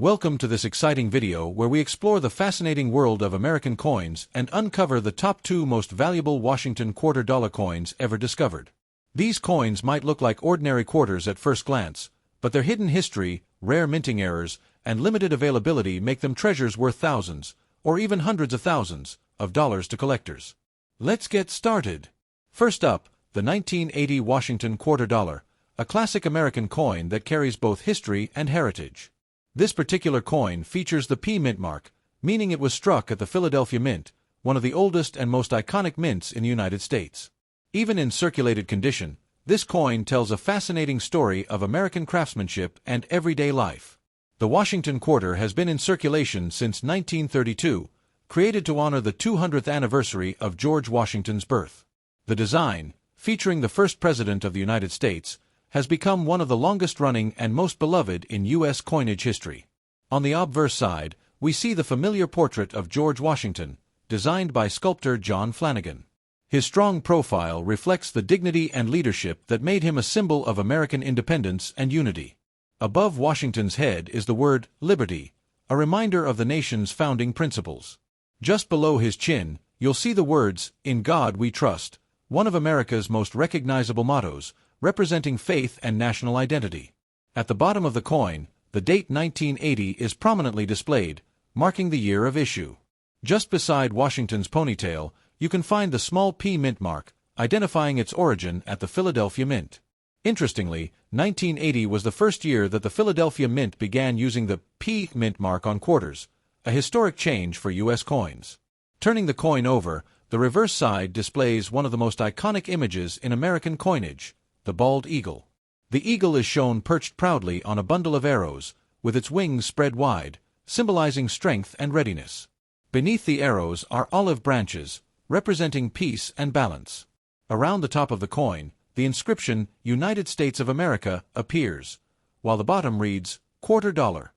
Welcome to this exciting video where we explore the fascinating world of American coins and uncover the top 2 most valuable Washington quarter dollar coins ever discovered. These coins might look like ordinary quarters at first glance, but their hidden history, rare minting errors, and limited availability make them treasures worth thousands, or even hundreds of thousands, of dollars to collectors. Let's get started. First up, the 1980 Washington quarter dollar, a classic American coin that carries both history and heritage. This particular coin features the P mint mark, meaning it was struck at the Philadelphia Mint, one of the oldest and most iconic mints in the United States. Even in circulated condition, this coin tells a fascinating story of American craftsmanship and everyday life. The Washington quarter has been in circulation since 1932, created to honor the 200th anniversary of George Washington's birth. The design, featuring the first president of the United States, has become one of the longest-running and most beloved in U.S. coinage history. On the obverse side, we see the familiar portrait of George Washington, designed by sculptor John Flanagan. His strong profile reflects the dignity and leadership that made him a symbol of American independence and unity. Above Washington's head is the word Liberty, a reminder of the nation's founding principles. Just below his chin, you'll see the words, "In God We Trust," one of America's most recognizable mottos, representing faith and national identity. At the bottom of the coin, the date 1980 is prominently displayed, marking the year of issue. Just beside Washington's ponytail, you can find the small P mint mark, identifying its origin at the Philadelphia Mint. Interestingly, 1980 was the first year that the Philadelphia Mint began using the P mint mark on quarters, a historic change for U.S. coins. Turning the coin over, the reverse side displays one of the most iconic images in American coinage, the bald eagle. The eagle is shown perched proudly on a bundle of arrows, with its wings spread wide, symbolizing strength and readiness. Beneath the arrows are olive branches, representing peace and balance. Around the top of the coin, the inscription, United States of America, appears, while the bottom reads, quarter dollar.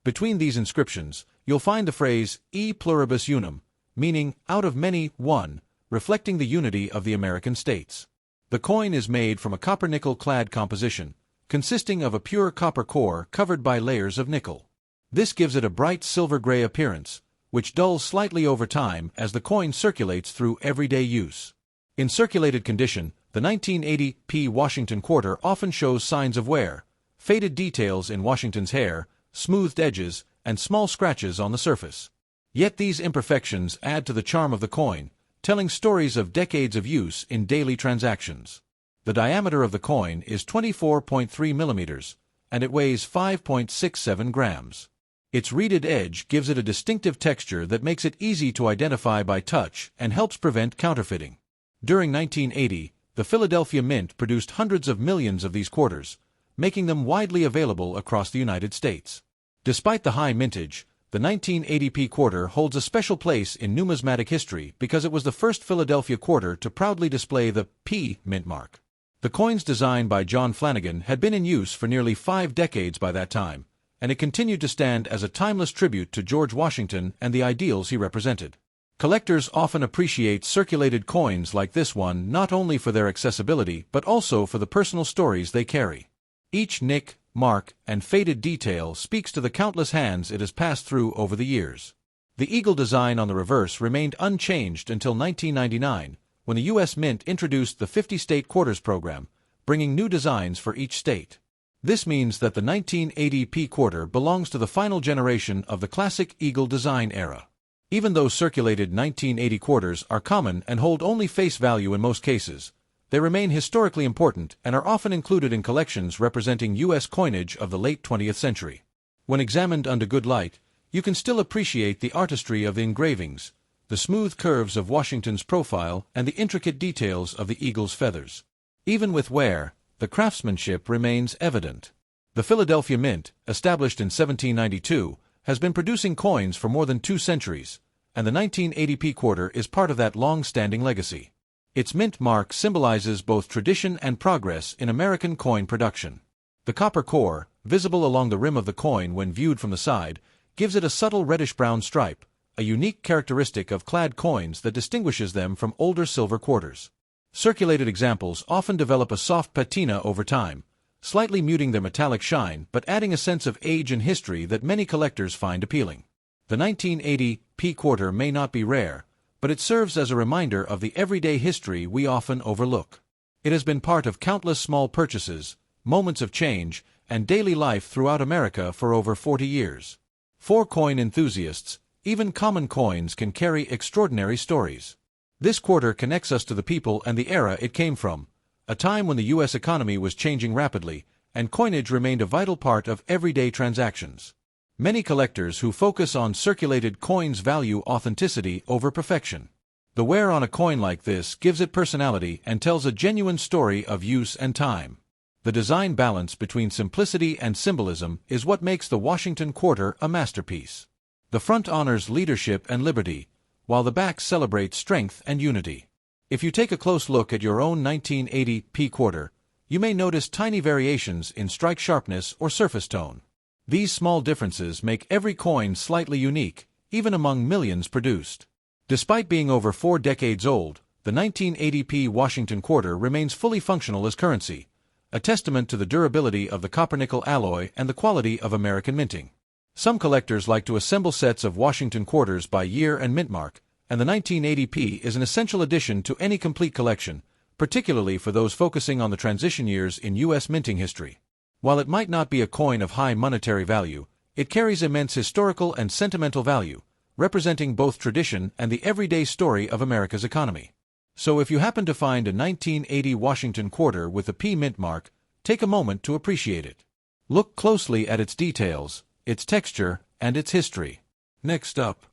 Between these inscriptions, you'll find the phrase, E pluribus unum, meaning, out of many, one, reflecting the unity of the American states. The coin is made from a copper-nickel clad composition, consisting of a pure copper core covered by layers of nickel. This gives it a bright silver-gray appearance, which dulls slightly over time as the coin circulates through everyday use. In circulated condition, the 1980 P Washington quarter often shows signs of wear, faded details in Washington's hair, smoothed edges, and small scratches on the surface. Yet these imperfections add to the charm of the coin, telling stories of decades of use in daily transactions. The diameter of the coin is 24.3 millimeters, and it weighs 5.67 grams. Its reeded edge gives it a distinctive texture that makes it easy to identify by touch and helps prevent counterfeiting. During 1980, the Philadelphia Mint produced hundreds of millions of these quarters, making them widely available across the United States. Despite the high mintage, the 1980 P quarter holds a special place in numismatic history because it was the first Philadelphia quarter to proudly display the P mint mark. The coin's design by John Flanagan had been in use for nearly 5 decades by that time, and it continued to stand as a timeless tribute to George Washington and the ideals he represented. Collectors often appreciate circulated coins like this one not only for their accessibility but also for the personal stories they carry. Each nick, mark, and faded detail speaks to the countless hands it has passed through over the years. The eagle design on the reverse remained unchanged until 1999, when the U.S. Mint introduced the 50-state quarters program, bringing new designs for each state. This means that the 1980 P quarter belongs to the final generation of the classic eagle design era. Even though circulated 1980 quarters are common and hold only face value in most cases, they remain historically important and are often included in collections representing U.S. coinage of the late 20th century. When examined under good light, you can still appreciate the artistry of the engravings, the smooth curves of Washington's profile, and the intricate details of the eagle's feathers. Even with wear, the craftsmanship remains evident. The Philadelphia Mint, established in 1792, has been producing coins for more than 2 centuries, and the 1980 P quarter is part of that long-standing legacy. Its mint mark symbolizes both tradition and progress in American coin production. The copper core, visible along the rim of the coin when viewed from the side, gives it a subtle reddish-brown stripe, a unique characteristic of clad coins that distinguishes them from older silver quarters. Circulated examples often develop a soft patina over time, slightly muting their metallic shine but adding a sense of age and history that many collectors find appealing. The 1980 P quarter may not be rare, but it serves as a reminder of the everyday history we often overlook. It has been part of countless small purchases, moments of change, and daily life throughout America for over 40 years. For coin enthusiasts, even common coins can carry extraordinary stories. This quarter connects us to the people and the era it came from, a time when the U.S. economy was changing rapidly, and coinage remained a vital part of everyday transactions. Many collectors who focus on circulated coins value authenticity over perfection. The wear on a coin like this gives it personality and tells a genuine story of use and time. The design balance between simplicity and symbolism is what makes the Washington Quarter a masterpiece. The front honors leadership and liberty, while the back celebrates strength and unity. If you take a close look at your own 1980 P quarter, you may notice tiny variations in strike sharpness or surface tone. These small differences make every coin slightly unique, even among millions produced. Despite being over 4 decades old, the 1980 P Washington Quarter remains fully functional as currency, a testament to the durability of the copper-nickel alloy and the quality of American minting. Some collectors like to assemble sets of Washington Quarters by year and mint mark, and the 1980 P is an essential addition to any complete collection, particularly for those focusing on the transition years in U.S. minting history. While it might not be a coin of high monetary value, it carries immense historical and sentimental value, representing both tradition and the everyday story of America's economy. So if you happen to find a 1980 Washington Quarter with a P mint mark, take a moment to appreciate it. Look closely at its details, its texture, and its history. Next up,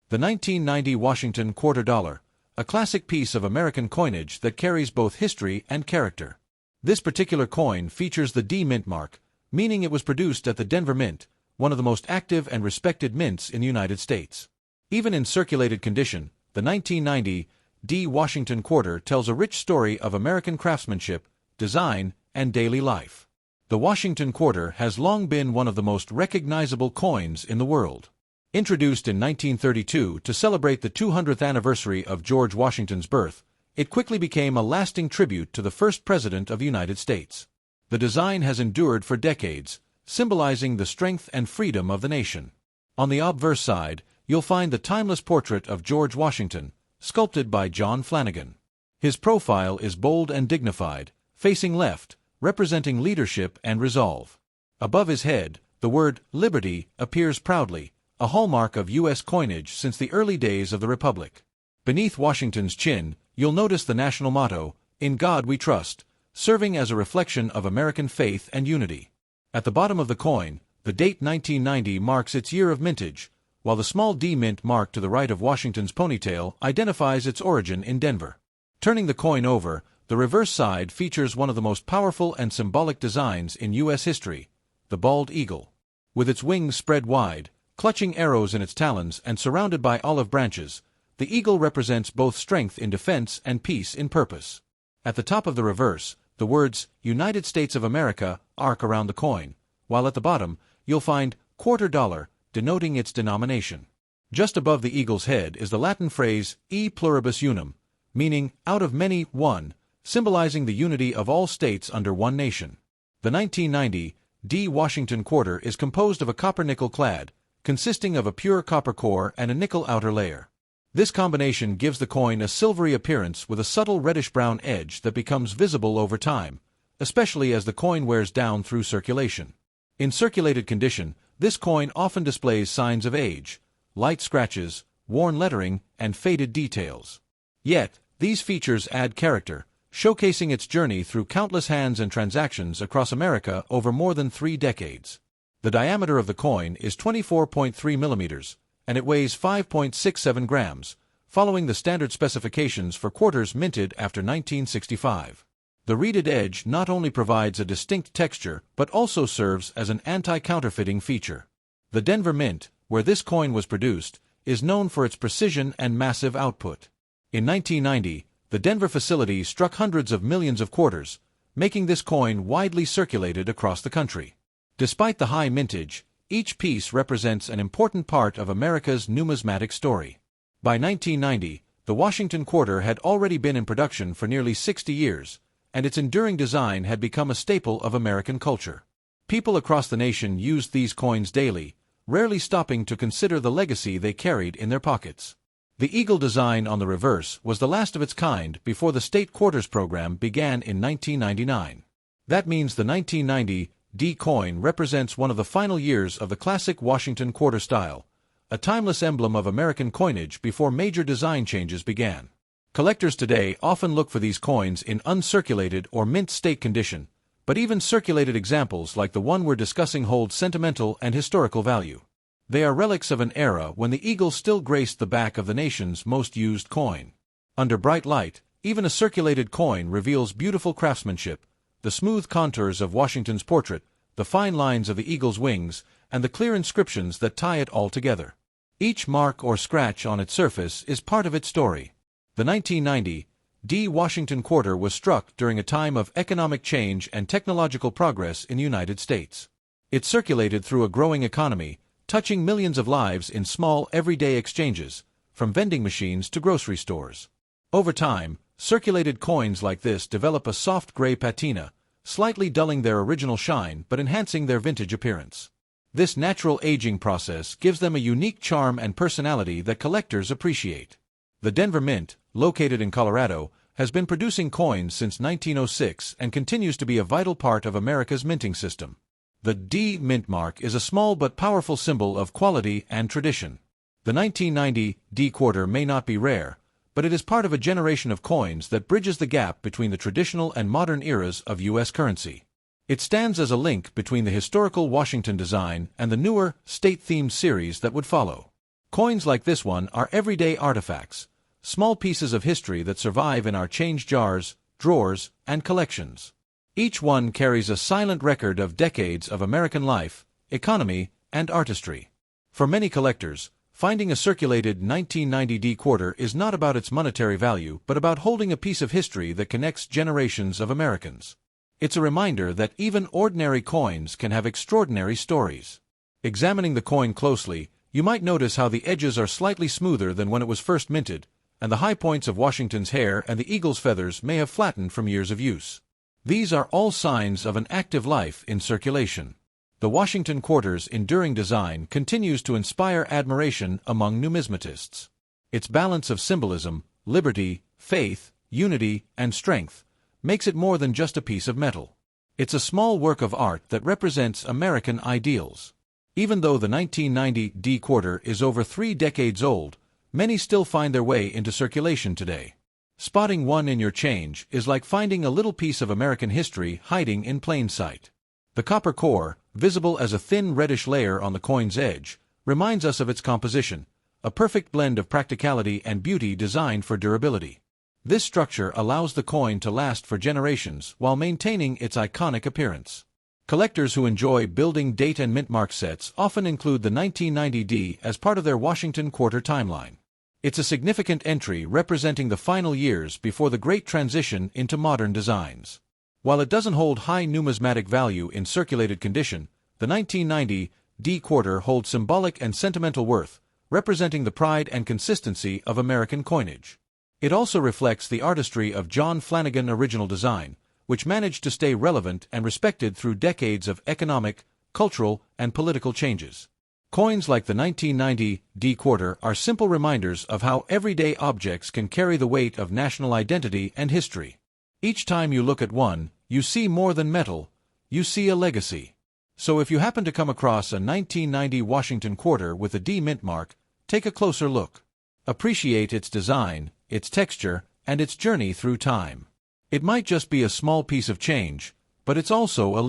the 1990 Washington Quarter Dollar, a classic piece of American coinage that carries both history and character. This particular coin features the D mint mark, meaning it was produced at the Denver Mint, one of the most active and respected mints in the United States. Even in circulated condition, the 1990 D Washington Quarter tells a rich story of American craftsmanship, design, and daily life. The Washington Quarter has long been one of the most recognizable coins in the world. Introduced in 1932 to celebrate the 200th anniversary of George Washington's birth, it quickly became a lasting tribute to the first president of the United States. The design has endured for decades, symbolizing the strength and freedom of the nation. On the obverse side, you'll find the timeless portrait of George Washington, sculpted by John Flanagan. His profile is bold and dignified, facing left, representing leadership and resolve. Above his head, the word "Liberty" appears proudly, a hallmark of U.S. coinage since the early days of the Republic. Beneath Washington's chin, you'll notice the national motto, "In God We Trust," serving as a reflection of American faith and unity. At the bottom of the coin, the date 1990 marks its year of mintage, while the small D mint mark to the right of Washington's ponytail identifies its origin in Denver. Turning the coin over, the reverse side features one of the most powerful and symbolic designs in U.S. history, the bald eagle. With its wings spread wide, clutching arrows in its talons and surrounded by olive branches, the eagle represents both strength in defense and peace in purpose. At the top of the reverse, the words "United States of America" arc around the coin, while at the bottom, you'll find "quarter dollar," denoting its denomination. Just above the eagle's head is the Latin phrase "e pluribus unum," meaning "out of many, one," symbolizing the unity of all states under one nation. The 1990 D Washington Quarter is composed of a copper-nickel clad, consisting of a pure copper core and a nickel outer layer. This combination gives the coin a silvery appearance with a subtle reddish-brown edge that becomes visible over time, especially as the coin wears down through circulation. In circulated condition, this coin often displays signs of age, light scratches, worn lettering, and faded details. Yet, these features add character, showcasing its journey through countless hands and transactions across America over more than 3 decades. The diameter of the coin is 24.3 millimeters, and it weighs 5.67 grams, following the standard specifications for quarters minted after 1965. The reeded edge not only provides a distinct texture but also serves as an anti-counterfeiting feature. The Denver Mint, where this coin was produced, is known for its precision and massive output. In 1990, the Denver facility struck hundreds of millions of quarters, making this coin widely circulated across the country. Despite the high mintage, each piece represents an important part of America's numismatic story. By 1990, the Washington Quarter had already been in production for nearly 60 years, and its enduring design had become a staple of American culture. People across the nation used these coins daily, rarely stopping to consider the legacy they carried in their pockets. The eagle design on the reverse was the last of its kind before the state quarters program began in 1999. That means the 1990 D coin represents one of the final years of the classic Washington quarter style, a timeless emblem of American coinage before major design changes began. Collectors today often look for these coins in uncirculated or mint state condition, but even circulated examples like the one we're discussing hold sentimental and historical value. They are relics of an era when the eagle still graced the back of the nation's most used coin. Under bright light, even a circulated coin reveals beautiful craftsmanship, the smooth contours of Washington's portrait, the fine lines of the eagle's wings, and the clear inscriptions that tie it all together. Each mark or scratch on its surface is part of its story. The 1990 D Washington quarter was struck during a time of economic change and technological progress in the United States. It circulated through a growing economy, touching millions of lives in small, everyday exchanges, from vending machines to grocery stores. Over time, circulated coins like this develop a soft gray patina, slightly dulling their original shine but enhancing their vintage appearance. This natural aging process gives them a unique charm and personality that collectors appreciate. The Denver Mint, located in Colorado, has been producing coins since 1906 and continues to be a vital part of America's minting system. The D mint mark is a small but powerful symbol of quality and tradition. The 1990 D quarter may not be rare, but it is part of a generation of coins that bridges the gap between the traditional and modern eras of U.S. currency. It stands as a link between the historical Washington design and the newer, state-themed series that would follow. Coins like this one are everyday artifacts, small pieces of history that survive in our change jars, drawers, and collections. Each one carries a silent record of decades of American life, economy, and artistry. For many collectors, finding a circulated 1990 D quarter is not about its monetary value but about holding a piece of history that connects generations of Americans. It's a reminder that even ordinary coins can have extraordinary stories. Examining the coin closely, you might notice how the edges are slightly smoother than when it was first minted, and the high points of Washington's hair and the eagle's feathers may have flattened from years of use. These are all signs of an active life in circulation. The Washington quarter's enduring design continues to inspire admiration among numismatists. Its balance of symbolism, liberty, faith, unity, and strength makes it more than just a piece of metal. It's a small work of art that represents American ideals. Even though the 1990 D quarter is over 3 decades old, many still find their way into circulation today. Spotting one in your change is like finding a little piece of American history hiding in plain sight. The copper core, visible as a thin reddish layer on the coin's edge, reminds us of its composition, a perfect blend of practicality and beauty designed for durability. This structure allows the coin to last for generations while maintaining its iconic appearance. Collectors who enjoy building date and mint mark sets often include the 1990 D as part of their Washington quarter timeline. It's a significant entry representing the final years before the great transition into modern designs. While it doesn't hold high numismatic value in circulated condition, the 1990 D quarter holds symbolic and sentimental worth, representing the pride and consistency of American coinage. It also reflects the artistry of John Flanagan original design, which managed to stay relevant and respected through decades of economic, cultural, and political changes. Coins like the 1990 D quarter are simple reminders of how everyday objects can carry the weight of national identity and history. Each time you look at one, you see more than metal, you see a legacy. So if you happen to come across a 1990 Washington quarter with a D mint mark, take a closer look. Appreciate its design, its texture, and its journey through time. It might just be a small piece of change, but it's also a